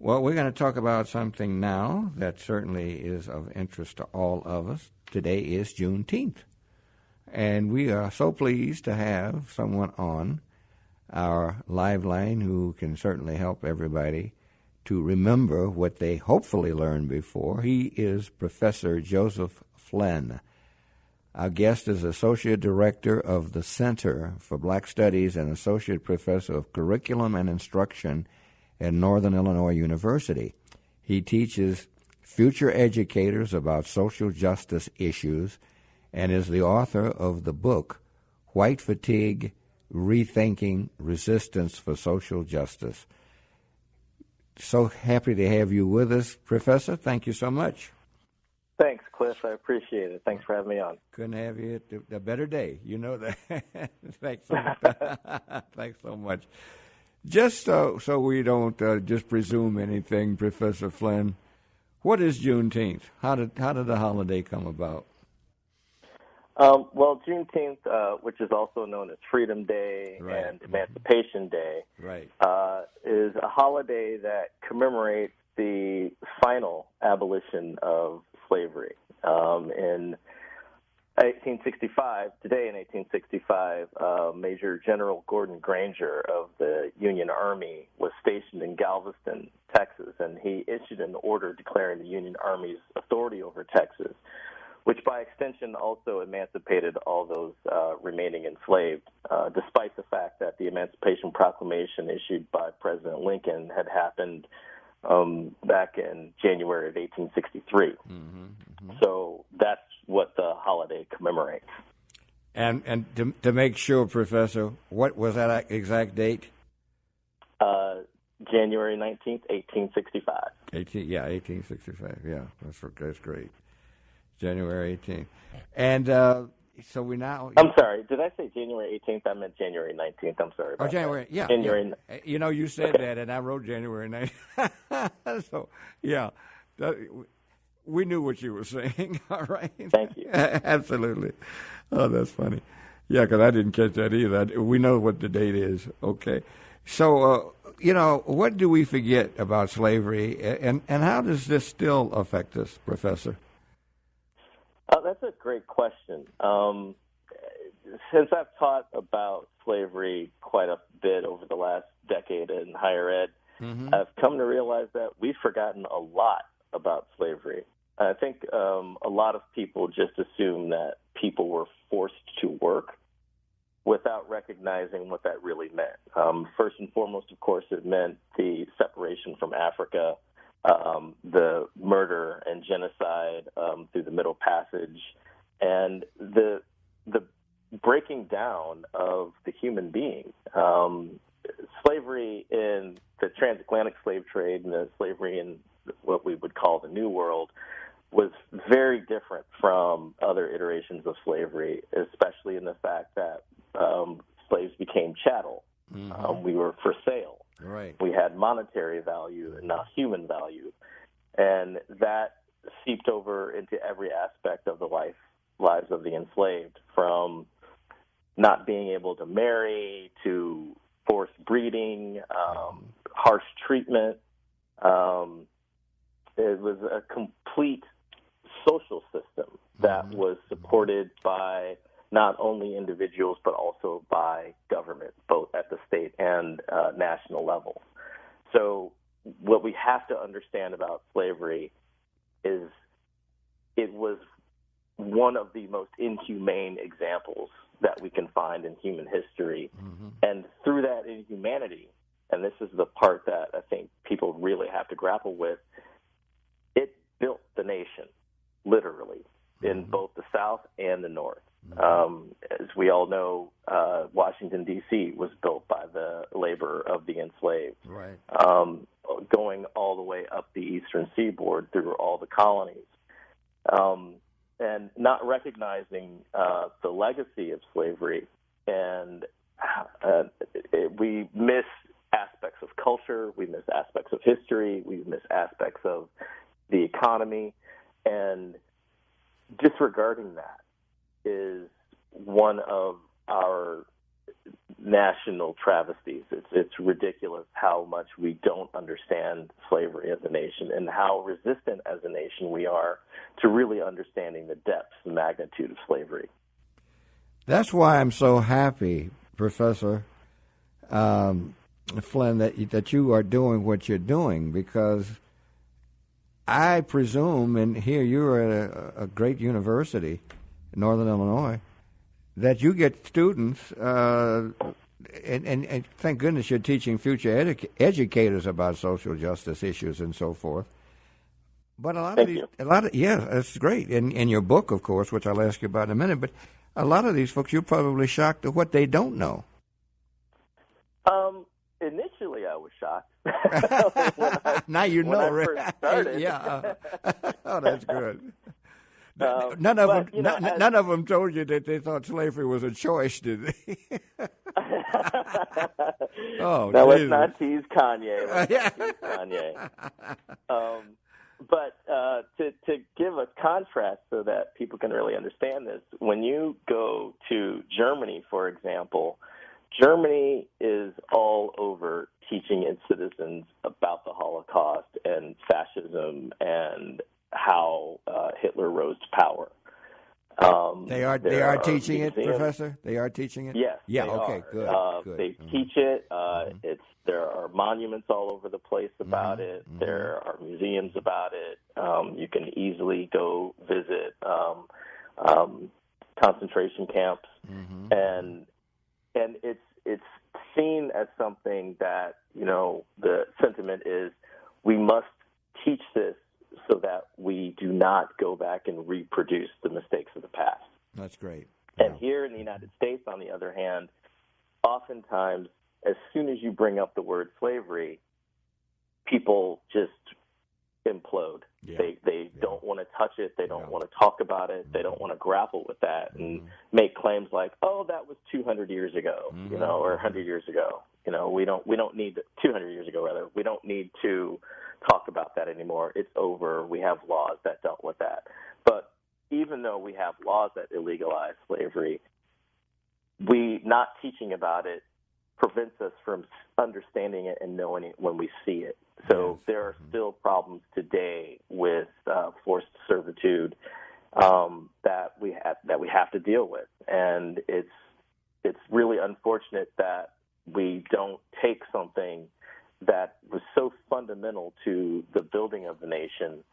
Well, we're going to talk about something now that certainly is of interest to all of us. Today is Juneteenth, and we are so pleased to have someone on our live line who can certainly help everybody to remember what they hopefully learned before. He is Professor Joseph Flynn. Our guest is Associate Director of the Center for Black Studies and Associate Professor of Curriculum and Instruction at Northern Illinois University. He teaches future educators about social justice issues and is the author of the book, White Fatigue, Rethinking Resistance for Social Justice. So happy to have you with us, Professor. Thank you so much. Thanks, Cliff. I appreciate it. Thanks for having me on. Couldn't have you a better day. You know that. Thanks so much. Thanks so much. Just so we don't just presume anything, Professor Flynn, what is Juneteenth? How did the holiday come about? Well, Juneteenth, which is also known as Freedom Day and Emancipation Day, is a holiday that commemorates the final abolition of slavery. In 1865, today in 1865, Major General Gordon Granger of the Union Army was stationed in Galveston, Texas, and he issued an order declaring the Union Army's authority over Texas, which by extension also emancipated all those remaining enslaved, despite the fact that the Emancipation Proclamation issued by President Lincoln had happened back in January of 1863. So that's what the holiday commemorates. And to make sure, Professor, what was that exact date? January 19th, 1865. 1865. Yeah, that's great. January 18th. And so we now... I'm sorry, did I say January 18th? I meant January 19th. I'm sorry about January, that. January. Yeah. You know, you said that, and I wrote January 19th. So, yeah, we knew what you were saying. All right? Thank you. Absolutely. Oh, that's funny. Yeah, because I didn't catch that either. We know what the date is. Okay. So, what do we forget about slavery, and how does this still affect us, Professor? That's a great question. Since I've taught about slavery quite a bit over the last decade in higher ed, I've come to realize that we've forgotten a lot about slavery. I think a lot of people just assume that people were forced to work without recognizing what that really meant. First and foremost, of course, it meant the separation from Africa, the murder and genocide through the Middle Passage, and the breaking down of the human being. Slavery in the transatlantic slave trade and the slavery in what we would call the New World was very different from other iterations of slavery, especially in the fact that slaves became chattel. We were for sale. Right. We had monetary value and not human value. And that seeped over into every aspect of the lives of the enslaved, from not being able to marry to forced breeding, harsh treatment. It was a complete social system that was supported by not only individuals but also by government, both at the state and national level. So what we have to understand about slavery is it was one of the most inhumane examples that we can find in human history. And through that inhumanity, and this is the part that I think people really have to grapple with, it built the nation, literally, in both the South and the North. As we all know, Washington, D.C. was built by the labor of the enslaved, going all the way up the eastern seaboard through all the colonies. And not recognizing the legacy of slavery, and we miss aspects of culture, we miss aspects of history, we miss aspects of the economy, and disregarding that is one of our national travesties. It's ridiculous how much we don't understand slavery as a nation and how resistant as a nation we are to really understanding the depths and magnitude of slavery. That's why I'm so happy, Professor Flynn, that you are doing what you're doing, because I presume, and here you're at a great university in Northern Illinois, that you get students, and thank goodness you're teaching future educators about social justice issues and so forth. But yeah, that's great. In your book, of course, which I'll ask you about in a minute, but a lot of these folks, you're probably shocked at what they don't know. Initially, I was shocked. Now you know, right? First started. Yeah. Oh, that's good. None of them told you that they thought slavery was a choice, did they? Oh, now Jesus. let's not tease Kanye. But to give a contrast so that people can really understand this, when you go to Germany, for example, Germany is all over teaching its citizens about the Holocaust and fascism and how Hitler rose to power. They are teaching it, Professor? They are teaching it? Yes. Yeah, okay, good. They teach it. There are monuments all over the place about it. There are museums about it. You can easily go visit concentration camps. And it's seen as something that, the sentiment is we must teach this so that we do not go back and reproduce the mistakes of the past. That's great. And here in the United States, on the other hand, oftentimes, as soon as you bring up the word slavery, people just implode. Yeah. They don't want to touch it. They don't want to talk about it. They don't want to grapple with that and make claims like, "Oh, that was 200 years ago," or 100 years ago. We don't need 200 years ago rather. We don't need to talk about that anymore. It's over. We have laws that dealt with that. But even though we have laws that illegalize slavery, we not teaching about it prevents us from understanding it and knowing it when we see it. So there are still problems today with forced servitude that we have to deal with, and it's really unfortunate that we don't take something that was so fundamental to the building of the nation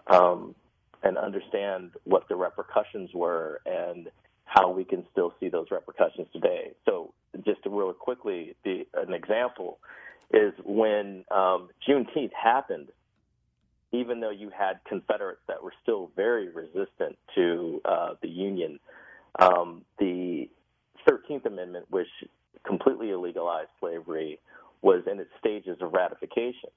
and understand what the repercussions were and how we can still see those repercussions today. So just to really quickly, an example is when Juneteenth happened, even though you had Confederates that were still very resistant to the Union, the 13th Amendment, which completely illegalized slavery, was in its stages of ratification,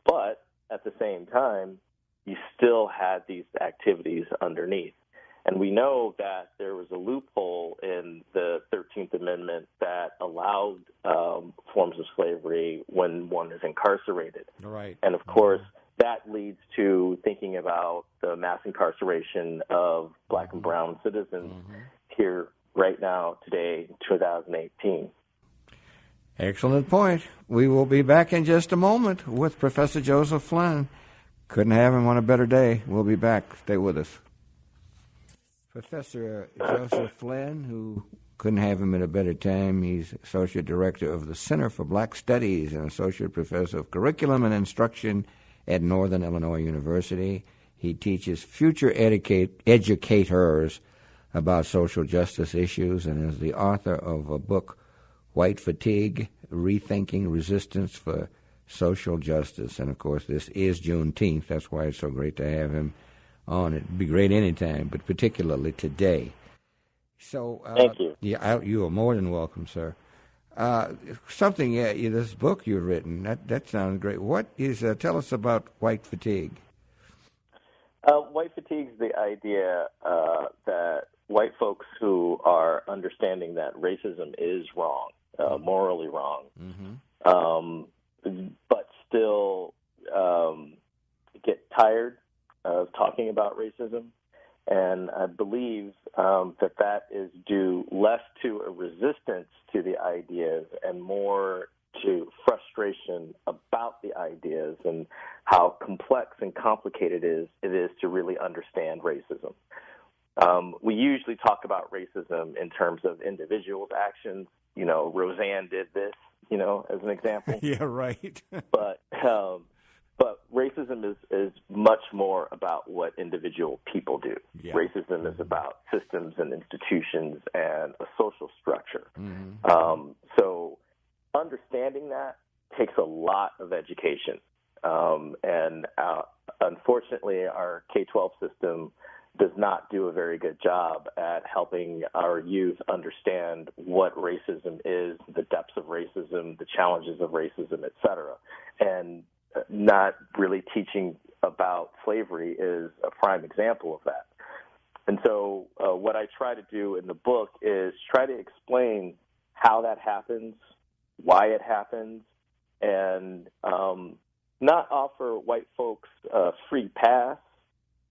but at the same time, you still had these activities underneath. And we know that there was a loophole in the 13th Amendment that allowed forms of slavery when one is incarcerated. Right. And, of course, that leads to thinking about the mass incarceration of black and brown citizens here right now, today, 2018. Excellent point. We will be back in just a moment with Professor Joseph Flynn. Couldn't have him on a better day. We'll be back. Stay with us. Professor Joseph Flynn, who couldn't have him at a better time. He's Associate Director of the Center for Black Studies and Associate Professor of Curriculum and Instruction at Northern Illinois University. He teaches future educators about social justice issues and is the author of a book, White Fatigue, Rethinking Resistance for Social Justice. And, of course, this is Juneteenth. That's why it's so great to have him on. It'd be great anytime, but particularly today. So, thank you. Yeah, you are more than welcome, sir. This book you've written, that sounds great. What is, tell us about White Fatigue. White fatigue is the idea that white folks who are understanding that racism is wrong, morally wrong, but still get tired of talking about racism And I believe that is due less to a resistance to the ideas and more to frustration about the ideas and how complex and complicated it is to really understand racism. We usually talk about racism in terms of individuals' actions. Roseanne did this, as an example. Yeah, right. But racism is much more about what individual people do. Yeah. Racism is about systems and institutions and a social structure. Mm-hmm. So understanding that takes a lot of education. And unfortunately, our K-12 system does not do a very good job at helping our youth understand what racism is, the depths of racism, the challenges of racism, et cetera. And not really teaching about slavery is a prime example of that. And so what I try to do in the book is try to explain how that happens, why it happens, and not offer white folks a free pass,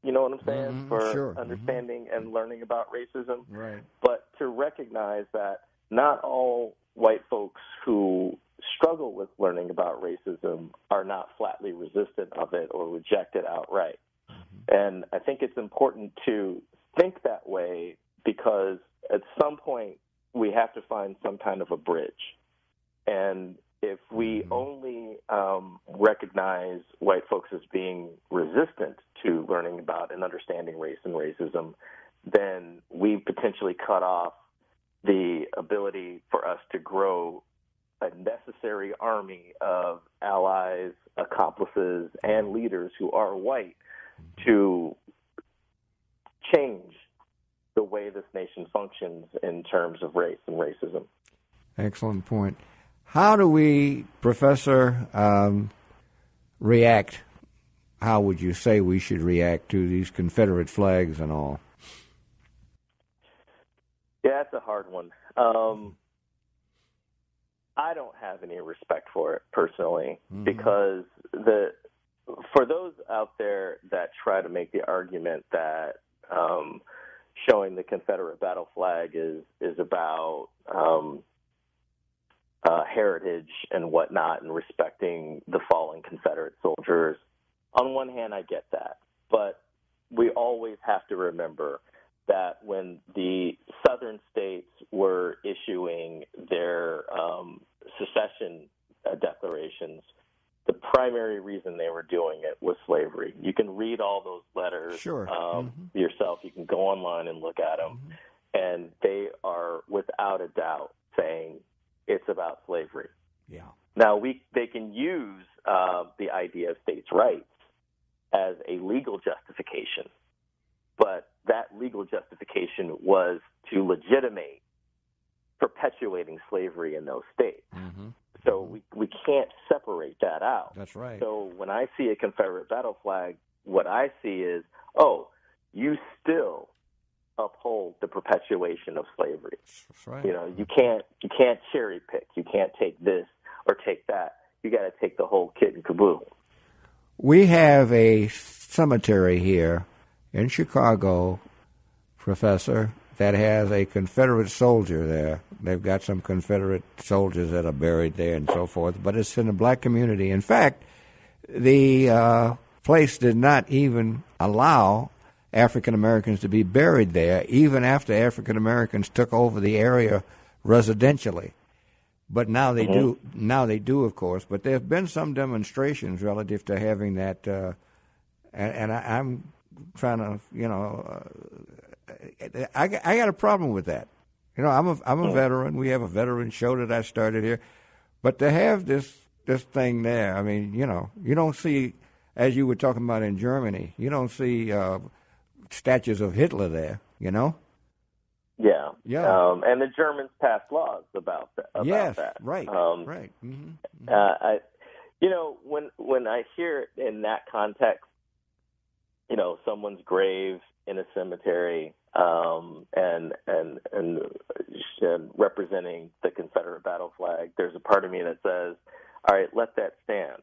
you know what I'm saying, for understanding and learning about racism, right. But to recognize that not all white folks who struggle with learning about racism are not flatly resistant of it or reject it outright. Mm-hmm. And I think it's important to think that way because at some point we have to find some kind of a bridge. And if we only recognize white folks as being resistant to learning about and understanding race and racism, then we potentially cut off the ability for us to grow a necessary army of allies, accomplices, and leaders who are white to change the way this nation functions in terms of race and racism. Excellent point. How do we, Professor, react? How would you say we should react to these Confederate flags and all? Yeah, that's a hard one. I don't have any respect for it personally, because for those out there that try to make the argument that showing the Confederate battle flag is about heritage and whatnot and respecting the fallen Confederate soldiers, on one hand, I get that. But we always have to remember that when the southern states were issuing their secession declarations, the primary reason they were doing it was slavery. You can read all those letters yourself. You can go online and look at them. And they are, without a doubt, saying it's about slavery. Yeah. Now, they can use the idea of states' rights as a legal justification, but that legal justification was to legitimate perpetuating slavery in those states. Mm-hmm. So we can't separate that out. That's right. So when I see a Confederate battle flag, what I see is, you still uphold the perpetuation of slavery. That's right. You can't cherry pick. You can't take this or take that. You got to take the whole kit and caboodle. We have a cemetery here in Chicago, Professor, that has a Confederate soldier there. They've got some Confederate soldiers that are buried there and so forth, but it's in a black community. In fact, the place did not even allow African Americans to be buried there, even after African Americans took over the area residentially. But now they do. Now they do, of course. But there have been some demonstrations relative to having that, and I'm trying to, I got a problem with that. I'm a veteran. We have a veteran show that I started here, but to have this thing there, I mean, you don't see, as you were talking about in Germany, you don't see statues of Hitler there. Yeah. Yeah. And the Germans passed laws about that. Yes, that. Right. Right. Mm-hmm. When I hear it in that context, someone's grave in a cemetery, and representing the Confederate battle flag, there's a part of me that says, all right, let that stand.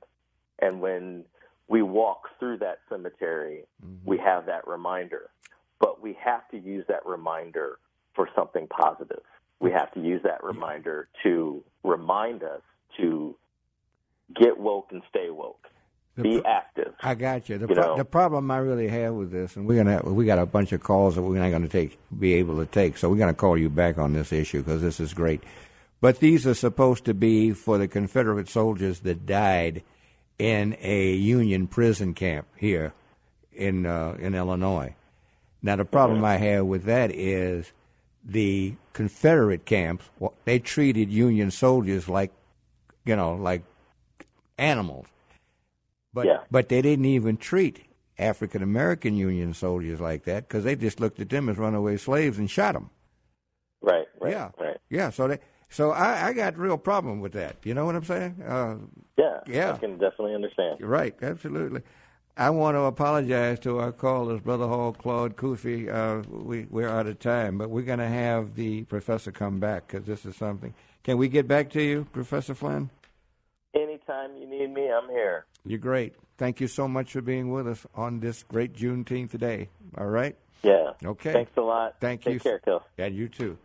And when we walk through that cemetery, we have that reminder. but we have to use that reminder for something positive. We have to use that reminder to remind us to get woke and stay woke. Be active. I got you. The problem I really have with this, and we got a bunch of calls that we're not going to be able to take, so we're going to call you back on this issue because this is great. But these are supposed to be for the Confederate soldiers that died in a Union prison camp here in Illinois. Now, the problem I have with that is the Confederate camps, they treated Union soldiers like animals. But they didn't even treat African American Union soldiers like that because they just looked at them as runaway slaves and shot them. Right. Yeah. So I got real problem with that. You know what I'm saying? Yeah. I can definitely understand. Right. Absolutely. I want to apologize to our callers, Brother Hall, Claude, Kofi. We're out of time, but we're going to have the professor come back because this is something. Can we get back to you, Professor Flynn? Anytime you need me, I'm here. You're great. Thank you so much for being with us on this great Juneteenth day. All right? Yeah. Okay. Thanks a lot. Thank you. Take care, Cliff. And you too.